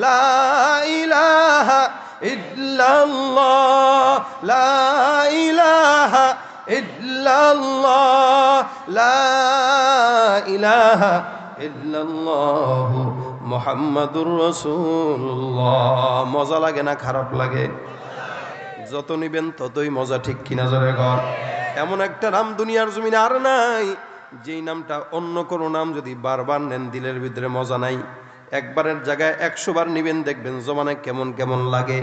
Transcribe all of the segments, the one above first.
লা ইলাহা ইল্লাল্লাহ লা ইলাহা ইল্লাল্লাহ লা ইলাহা ইল্লাল্লাহ মুহাম্মাদুর রাসূলুল্লাহ। মজা লাগে না খারাপ লাগে? যত নিবেন ততই মজা, ঠিক কিনা জোরে কর। এমন একটা নাম দুনিয়ার জমিনে আর নাই যেই নামটা অন্য কোনো নাম যদি বারবার নেন দিলের ভিতরে মজা নাই। একবারের জায়গায় 100 বার নিবেন, দেখবেন জমানে কেমন কেমন লাগে।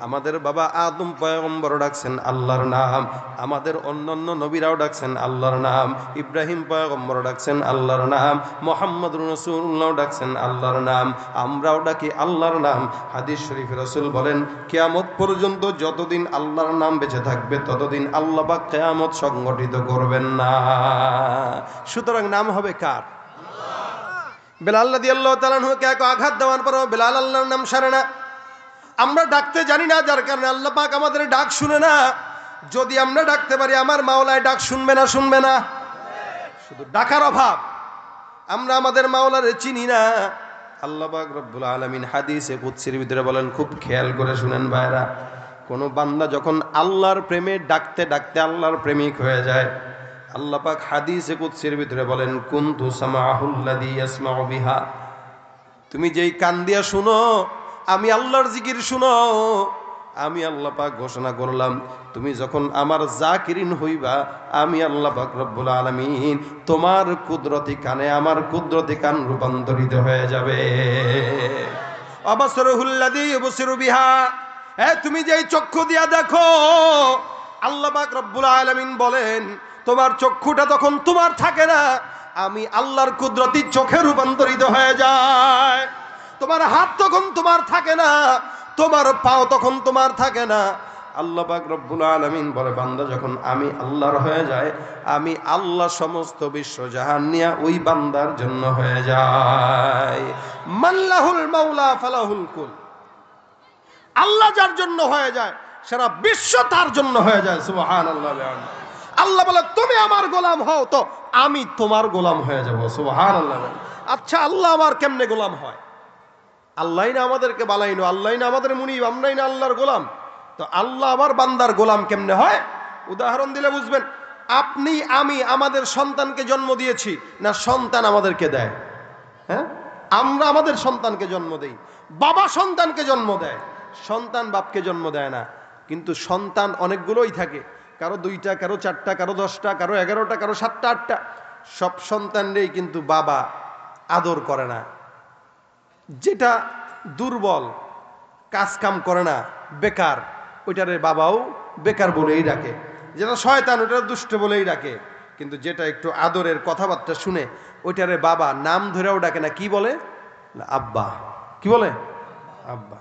আমাদের বাবা আদম পয়গম্বর ডাকছেন আল্লাহর নাম, আমাদের অন্যান্য নবীরাও ডাকছেন আল্লাহর নাম, ইব্রাহিম পয়গম্বর ডাকছেন আল্লাহর নাম, মুহাম্মদুর রাসূলুল্লাহ ডাকছেন আল্লাহর নাম, আমরাও ডাকি আল্লাহর নাম। হাদিস শরীফে রাসূল বলেন, কিয়ামত পর্যন্ত যতদিন আল্লাহর নাম বেঁচে থাকবে ততদিন আল্লাহ পাক কিয়ামত সংগঠিত করবেন না। সুতরাং নাম হবে কার? বেলাল রাদিয়াল্লাহু তাআলা আনহুকে এক আঘাত দেওয়ার পরও বেলাল আল্লাহর নাম সারে না। আমরা ডাকতে জানি না, যার কারণে আল্লাহ পাক আমাদের ডাক শুনে না। যদি আমরা ডাকতে পারি আমার মাওলায় ডাক শুনবে না? শুনবে না? শুধু ডাকার অভাব, আমরা আমাদের মাওলারে চিনি না। আল্লাহ পাক রব্বুল আলামিন হাদিসে কুদসির ভিতরে বলেন, খুব খেয়াল করে শুনেন ভাইরা, কোন বান্দা যখন আল্লাহর প্রেমে ডাকতে ডাকতে আল্লাহর প্রেমিক হয়ে যায়, আল্লাহ পাক হাদিসে কুদসির ভিতরে বলেন, কুনতু সামাহুল্লাযী ইয়াসমাউ বিহা, তুমি যেই কান দিয়া শুনো আমি আল্লাহর জিকির শুনো, আমি আল্লাহ পাক ঘোষণা করলাম তুমি যখন আমার জাকিরিন হইবা, আমি আল্লাহ পাক রব্বুল আলামিন তোমার কুদরতি কানে আমার কুদরতি কান রূপান্তরিত হয়ে যাবে। আবাসরুল্লাযী ইউবসিরু বিহা, তুমি যেই চক্ষু দিয়া দেখো, আল্লাহ পাক রব্বুল আলামিন বলেন তোমার চক্ষুটা তখন তোমার থাকে না, আমি আল্লাহর কুদরতি চোখে রূপান্তরিত হয়ে যায়। তোমার হাত তখন তোমার থাকে না, তোমার পাও তখন তোমার থাকে না। আল্লাহ পাক রব্বুল আলামিন বলে, বান্দা যখন আমি আল্লাহর হয়ে যায়, আমি আল্লাহ সমস্ত বিশ্ব জাহান নিয়ে ওই বান্দার জন্য হয়ে যায়। মাল্লাহুল মাওলা ফালাহুল কুল, আল্লাহ যার জন্য হয়ে যায় সারা বিশ্ব তার জন্য হয়ে যায়। সুবহানাল্লাহ। আল্লাহ বলে তুমি আমার গোলাম হও তো আমি তোমার গোলাম হয়ে যাব। সুবহানাল্লাহ। আচ্ছা, আল্লাহ আমার কেমনে গোলাম হয়? আল্লাহই না আমাদেরকে বানাইলো, আল্লাহই না আমাদের মুনিব, আমরাই না আল্লাহর গোলাম, তো আল্লাহ আবার বান্দার গোলাম কেমনে হয়? উদাহরণ দিলে বুঝবেন। আপনি আমি আমাদের সন্তানকে জন্ম দিয়েছি না সন্তান আমাদেরকে দেয়? হ্যাঁ, আমরা আমাদের সন্তানকে জন্ম দেই, বাবা সন্তানকে জন্ম দেয়, সন্তান বাপকে জন্ম দেয় না। কিন্তু সন্তান অনেকগুলোই থাকে, কারো 2টা, কারো 4টা, কারো 10টা, কারো 11টা, কারো 7টা 8টা। সব সন্তানরেই কিন্তু বাবা আদর করে না। যেটা দুর্বল, কাজ কাম করে না, বেকার, ওইটারে বাবাও বেকার বলেই ডাকে। যেটা শয়তান ওইটা দুষ্ট বলেই ডাকে। কিন্তু যেটা একটু আদরের কথাবার্তা শুনে ওইটারে বাবা নাম ধরেও ডাকে না, কি বলে? আব্বা। কি বলে? আব্বা।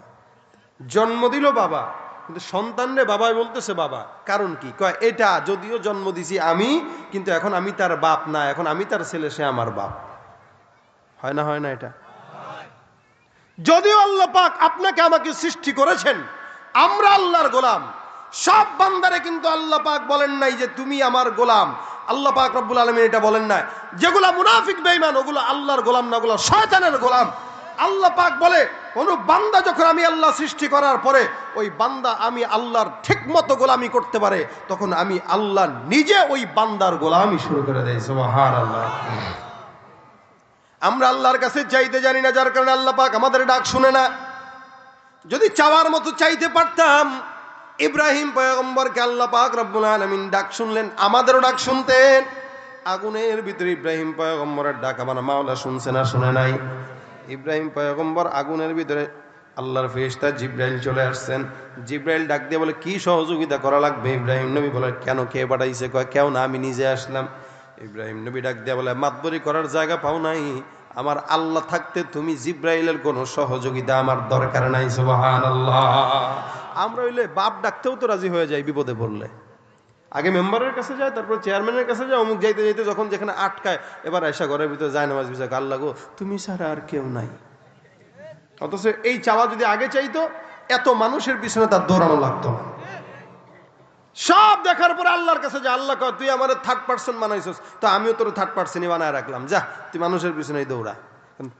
জন্ম দিল বাবা, কিন্তু সন্তানরে বাবাই বলতেছে বাবা। কারণ কি? কয় এটা যদিও জন্ম দিছি আমি, কিন্তু এখন আমি তার বাপ না, এখন আমি তার ছেলে, সে আমার বাপ। হয় না? হয় না? এটা যদিও আল্লাহ পাক আপনাকে আমাকে সৃষ্টি করেছেন, আমরা আল্লাহর গোলাম। সব বান্দারে কিন্তু আল্লাহ পাক বলেন নাই যে তুমি আমার গোলাম। আল্লাহ পাক রব্বুল আলামিন এটা বলেন নাই। যেগুলা মুনাফিক বেঈমান ওগুলো আল্লাহর গোলাম না, ওগুলো শয়তানের গোলাম। আল্লাহ পাক বলে কোন বান্দা যখন আমি আল্লাহ সৃষ্টি করার পরে ওই বান্দা আমি আল্লাহর ঠিক মতো গোলামি করতে পারে, তখন আমি আল্লাহ নিজে ওই বান্দার গোলামি শুরু করে দেই। সুবহানাল্লাহ। আমরা আল্লাহর কাছে চাইতে জানি না, যার কারণে আল্লাহ পাক আমাদের ডাক শুনে না। যদি চাওয়ার মতো চাইতে পারতাম, ইব্রাহিম পয়গম্বরকে আল্লাহ পাক রব্বুল আলামিন ডাক শুনলেন, আমাদেরও ডাক শুনতেন। আগুনের ভিতরে ইব্রাহিম পয়গম্বরের ডাক আমার মাওলা শুনছে না শুনে নাই? ইব্রাহিম পয়গম্বর আগুনের ভিতরে, আল্লাহর ফেরেশতা জিবরাইল চলে আসছেন। জিবরাইল ডাক দিয়ে বলে, কি সহযোগিতা করা লাগবে? ইব্রাহিম নবী বলে, কেন, কে পাঠাইছে? কয় কেউ না, আমি নিজে আসলাম। ইব্রাহিম নবী ডাক দিয়ে বলে, মাতবরি করার জায়গা পাও নাই? আমার আল্লাহ থাকতে তুমি জিবরাইলের কোনো সহযোগিতা আমার দরকার নাই। সুবহানাল্লাহ। আমরা হইলে বাপ ডাকতেও তো রাজি হয়ে যাই বিপদে পড়লে। আগে মেম্বারের কাছে যায়, তারপর চেয়ারম্যানের কাছে যায়, অমুক যাইতে যাইতে যখন যেখানে আটকায়, এবার আয়সা ঘরের ভিতরে যায় নামাজ বিছাক, আল্লাহ গো তুমি ছাড়া আর কেউ নাই। অথচ এই চাওয়া যদি আগে চাইতো, এত মানুষের পিছনে তার দৌড়ানো লাগতো না। সব দেখার পরে আল্লাহর কাছে যা, আল্লাহ কয় তুই আমার 3rd পার্সন বানাইছস, তো আমিও তোর 3rd পার্সনই বানায় রাখলাম, যা তুই মানুষের পিছনেই দৌড়া।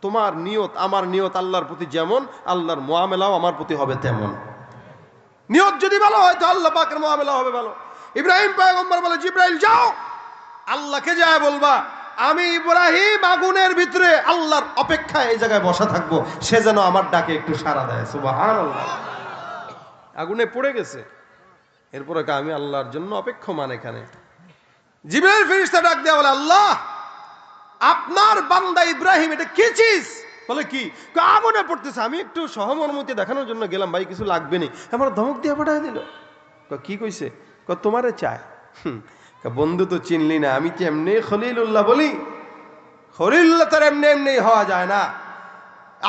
তোমার নিয়ত আমার নিয়ত আল্লাহর প্রতি যেমন, আল্লাহর মুআমেলাও আমার প্রতি হবে তেমন। নিয়ত যদি ভালো হয় তো আল্লাহ পাকের মুআমেলা হবে ভালো। ইব্রাহিম পয়গম্বর বলে, জিব্রাইল যাও আল্লাহকে যায় বলবা আমি ইব্রাহিম আগুনের ভিতরে আল্লাহর অপেক্ষায় এই জায়গায় বসা থাকবো, সে যেন আমার ডাকে একটু সাড়া দেয়। সুবহানাল্লাহ। আগুনে পড়ে গেছে, এরপরে আমি আল্লাহর জন্য অপেক্ষমান। এখানে জিবরাইল ফেরেশতা ডাক দেয়া বলে, আল্লাহ আপনার বান্দা ইব্রাহিম এটা কি চিজ? বলে কি? আগুনে পড়তেছে। আমি একটু সহমর্মিতা দেখানোর জন্য গেলাম, ভাই কিছু লাগবে নি। আমার ধমক দিয়ে পাঠায় দিল। কি কইছে? তোমারে চায়। বন্ধু তো চিনলি না, আমি কি এমনি খলিলুল্লাহ বলি? খলিলুল্লাহ তার এমনি এমনি হওয়া যায় না।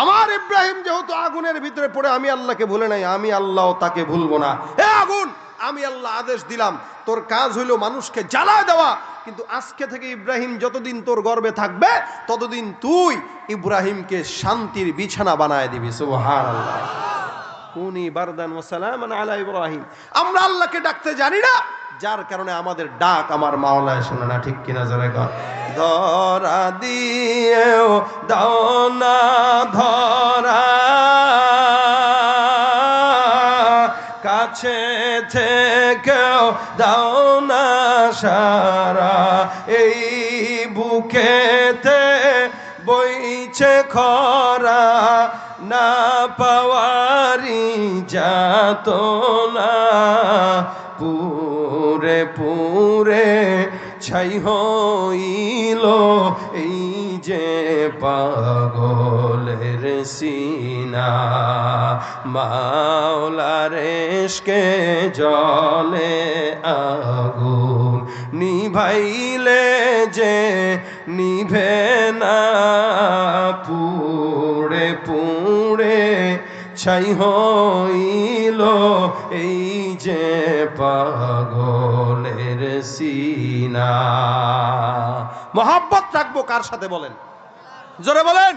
আমার ইব্রাহিম যেহেতু আগুনের ভিতরে পড়ে আমি আল্লাহকে ভুলে নাই, আমি আল্লাহ তাকে ভুলবো না। হে আগুন, আমি আল্লাহ আদেশ দিলাম, তোর কাজ হইল মানুষকে জ্বালায় দেওয়া, কিন্তু আজকে থেকে ইব্রাহিম যতদিন তোর গর্ভে থাকবে ততদিন তুই ইব্রাহিমকে শান্তির বিছানা বানায় দিবি। সুবহানাল্লাহ। কুনি বারদান ওয়া সালামান আলা ইব্রাহিম। আমরা আল্লাহকে ডাকতে জানি না, যার কারণে আমাদের ডাক আমার মাওলায় শোনে না। ঠিক কিনা জোরে কর। ধরা দিয়েও দাও না ধরা, কাছে থেকেও দাও না সারা, এই বুকেতে বইছে খরা, না পাওয়ারি যাতনা, পুরে পুরে ছাই হইল এই যে পাগলের সিনা, মাওলার ইশকে জলে আগুন নিভাইলে যে নিভে না, পুড়ে পুড়ে ছাই হইল এই যে পাগলের সিনা। মহব্বত রাখবো কার সাথে বলেন? জোরে বলেন।